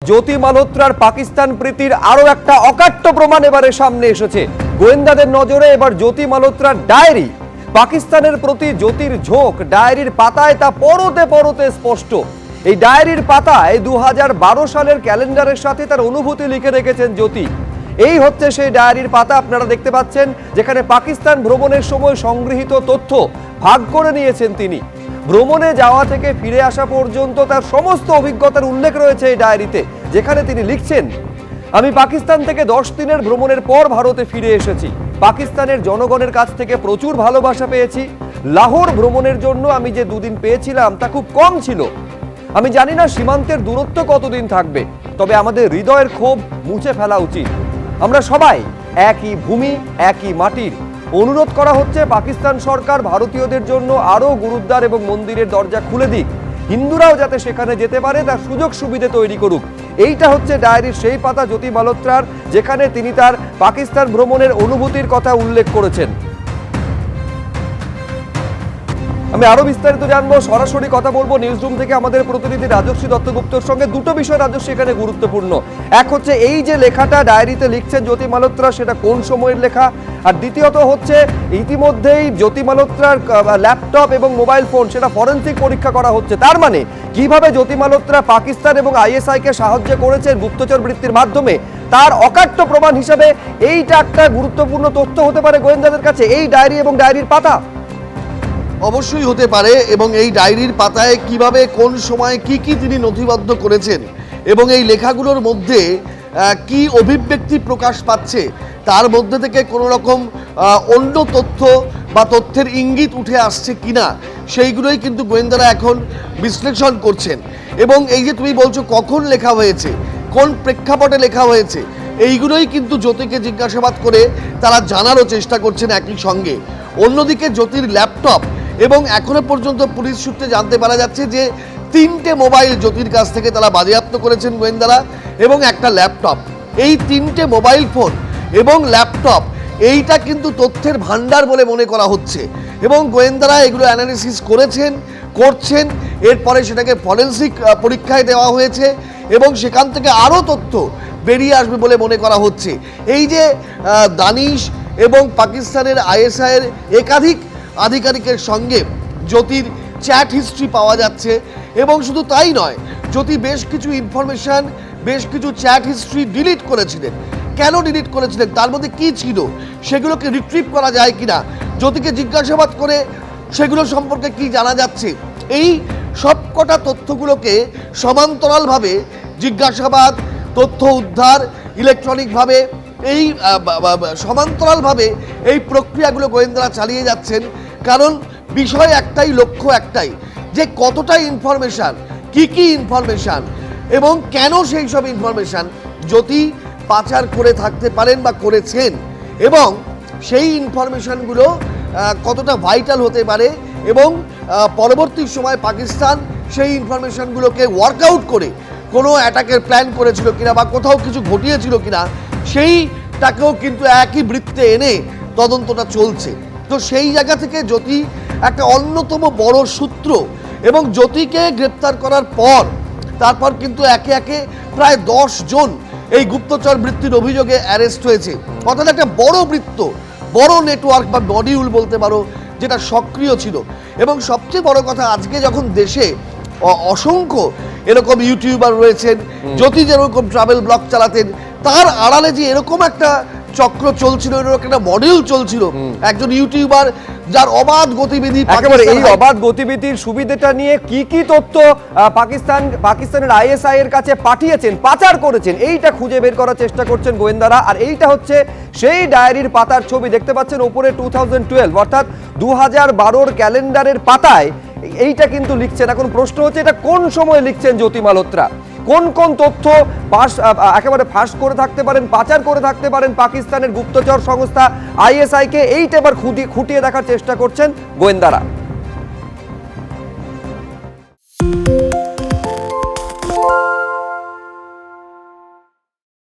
জ্যোতি মালহোত্রার পাকিস্তান প্রীতির আরো একটা অকাট্য প্রমাণ এবারে সামনে এসেছে। গোয়েন্দাদের নজরে এবার জ্যোতি মালহোত্রার ডায়েরি। পাকিস্তানের প্রতি জ্যোতির ঝোঁক ডায়েরির পাতায় তা পরতে পরতে স্পষ্ট। এই ডায়েরির পাতায় 2012 সালের ক্যালেন্ডারের সাথে তার অনুভূতি লিখে রেখেছেন জ্যোতি। এই হচ্ছে সেই ডায়েরির পাতা আপনারা দেখতে পাচ্ছেন, যেখানে পাকিস্তান ভ্রমণের সময় সংগৃহীত তথ্য ভাগ করে নিয়েছেন তিনি। ভ্রমণে যাওয়া থেকে ফিরে আসা পর্যন্ত তার সমস্ত অভিজ্ঞতার উল্লেখ রয়েছে এই ডায়েরিতে, যেখানে তিনি লিখছেন, আমি পাকিস্তান থেকে 10 দিনের ভ্রমণের পর ভারতে ফিরে এসেছি। পাকিস্তানের জনগণের কাছ থেকে প্রচুর ভালোবাসা পেয়েছি। লাহোর ভ্রমণের জন্য আমি যে 2 দিন পেয়েছিলাম তা খুব কম ছিল। আমি জানি না সীমান্তের দূরত্ব কতদিন থাকবে, তবে আমাদের হৃদয়ের ক্ষোভ মুছে ফেলা উচিত। আমরা সবাই একই ভূমি, একই মাটির। অনুরোধ করা হচ্ছে পাকিস্তান সরকার ভারতীয়দের জন্য আরো গুরুদ্বার এবং মন্দিরের দরজা খুলে দিক। হিন্দুরাও যাতে সেখানে যেতে পারে তার সুযোগ সুবিধা তৈরি করুক। এইটা হচ্ছে ডায়েরির সেই পাতা জ্যোতি মালহোত্রার, যেখানে তিনি তার পাকিস্তান ভ্রমণের অনুভূতির কথা উল্লেখ করেছেন। আমি আরো বিস্তারিত জানবো, সরাসরি কথা বলবো নিউজরুম থেকে আমাদের প্রতিনিধি রাজশ্রী দত্তগুপ্তর সঙ্গে। দুটো বিষয় রাজশ্রী এখানে গুরুত্বপূর্ণ। এক হচ্ছে এই যে লেখাটা ডায়েরিতে লিখছেন জ্যোতি মালহোত্রা, সেটা কোন সময়ের লেখা, আর দ্বিতীয়ত হচ্ছে ইতিমধ্যেই জ্যোতি মালহোত্রার ল্যাপটপ এবং মোবাইল ফোন সেটা ফরেনসিক পরীক্ষা করা হচ্ছে। তার মানে কিভাবে জ্যোতি মালহোত্রা পাকিস্তান এবং আইএসআই কে সাহায্য করেছেন গুপ্তচর বৃত্তির মাধ্যমে, তার অকাট্য প্রমাণ হিসেবে এইটা একটা গুরুত্বপূর্ণ তথ্য হতে পারে গোয়েন্দাদের কাছে, এই ডায়েরি এবং ডায়েরির পাতা। অবশ্যই হতে পারে, এবং এই ডায়েরির পাতায় কিভাবে কোন সময় কি কি তিনি নথিবদ্ধ করেছেন এবং এই লেখাগুলোর মধ্যে কি অভিব্যক্তি প্রকাশ পাচ্ছে তার মধ্যে থেকে কোনো রকম অন্য তথ্য বা তথ্যের ইঙ্গিত উঠে আসছে কিনা সেইগুলোই কিন্তু গোয়েন্দারা এখন বিশ্লেষণ করছেন। এবং এই যে তুমি বলছো কখন লেখা হয়েছে, কোন প্রেক্ষাপটে লেখা হয়েছে, এইগুলোই কিন্তু জ্যোতিকে জিজ্ঞাসাবাদ করে তারা জানারও চেষ্টা করছেন একই সঙ্গে। অন্যদিকে জ্যোতির ল্যাপটপ এবং এখনো পর্যন্ত পুলিশ সূত্রে জানতে পারা যাচ্ছে যে 3টে মোবাইল জ্যোতির কাছ থেকে তারা বাজেয়াপ্ত করেছেন গোয়েন্দারা, এবং একটা ল্যাপটপ। এই 3টে মোবাইল ফোন এবং ল্যাপটপ এইটা কিন্তু তথ্যের ভান্ডার বলে মনে করা হচ্ছে, এবং গোয়েন্দারা এগুলো অ্যানালিসিস করছেন। এরপরে সেটাকে ফরেনসিক পরীক্ষায় দেওয়া হয়েছে এবং সেখান থেকে আরও তথ্য বেরিয়ে আসবে বলে মনে করা হচ্ছে। এই যে দানিশ এবং পাকিস্তানের আইএসআইয়ের একাধিক আধিকারিকের সঙ্গে জ্যোতির চ্যাট হিস্ট্রি পাওয়া যাচ্ছে, এবং শুধু তাই নয়, জ্যোতি বেশ কিছু ইনফরমেশন, বেশ কিছু চ্যাট হিস্ট্রি ডিলিট করেছিলেন। কেন ডিলিট করেছিলেন, তার মধ্যে কি ছিল, সেগুলোকে রিট্রিভ করা যায় কিনা, জ্যোতিকে জিজ্ঞাসাবাদ করে সেগুলো সম্পর্কে কি জানা যাচ্ছে, এই সবকটা তথ্যগুলোকে সমান্তরালভাবে জিজ্ঞাসাবাদ, তথ্য উদ্ধার, ইলেকট্রনিকভাবে এই সমান্তরালভাবে এই প্রক্রিয়াগুলো গোয়েন্দারা চালিয়ে যাচ্ছেন। কারণ বিষয় একটাই, লক্ষ্য একটাই, যে কতটা ইনফরমেশান, কি ইনফরমেশান এবং কেন সেই সব ইনফরমেশান জ্যোতি পাচার করে থাকতে পারেন বা করেছেন, এবং সেই ইনফরমেশানগুলো কতটা ভাইটাল হতে পারে, এবং পরবর্তী সময় পাকিস্তান সেই ইনফরমেশানগুলোকে ওয়ার্কআউট করে কোনো অ্যাটাকের প্ল্যান করেছিল কিনা বা কোথাও কিছু ঘটিয়েছিল কিনা, সেইটাকেও কিন্তু একই বৃত্তে এনে তদন্তটা চলছে। তো সেই জায়গা থেকে জ্যোতি একটা অন্যতম বড় সূত্র, এবং জ্যোতিকে গ্রেপ্তার করার পর তারপর কিন্তু একে একে প্রায় 10 জন এই গুপ্তচর বৃত্তির অভিযোগে অ্যারেস্ট হয়েছে। অর্থাৎ একটা বড় বৃত্ত, বড় নেটওয়ার্ক বা মডিউল বলতে পারো, যেটা সক্রিয় ছিল। এবং সবচেয়ে বড় কথা, আজকে যখন দেশে অসংখ্য এরকম ইউটিউবার রয়েছেন, জ্যোতি যেরকম ট্রাভেল ব্লগ চালাতেন, তার আড়ালে যে এরকম একটা চক্র চলছিল, এরকম একটা মডেল চলছিল, একজন ইউটিউবার যার অবাধ গতিবিধি, একেবারে এই অবাধ গতিবিধির সুবিধাটা নিয়ে কি তথ্য পাকিস্তানের আইএসআই এর কাছে পাঠিয়েছেন, পাচার করেছেন, এইটা খুঁজে বের করার চেষ্টা করছেন গোয়েন্দারা। আর এইটা হচ্ছে সেই ডায়েরির পাতার ছবি, দেখতে পাচ্ছেন উপরে 2012 অর্থাৎ 2012 ক্যালেন্ডারের পাতায় এইটা কিন্তু লিখছেন। এখন প্রশ্ন হচ্ছে এটা কোন সময় লিখছেন জ্যোতি মালহোত্রা, কোন কোন তথ্য একেবারে ফাঁস করে থাকতে পারেন, পাচার করে থাকতে পারেন পাকিস্তানের গুপ্তচর সংস্থা আইএসআই কে, এইটা এবার খুঁটিয়ে দেখার চেষ্টা করছেন গোয়েন্দারা।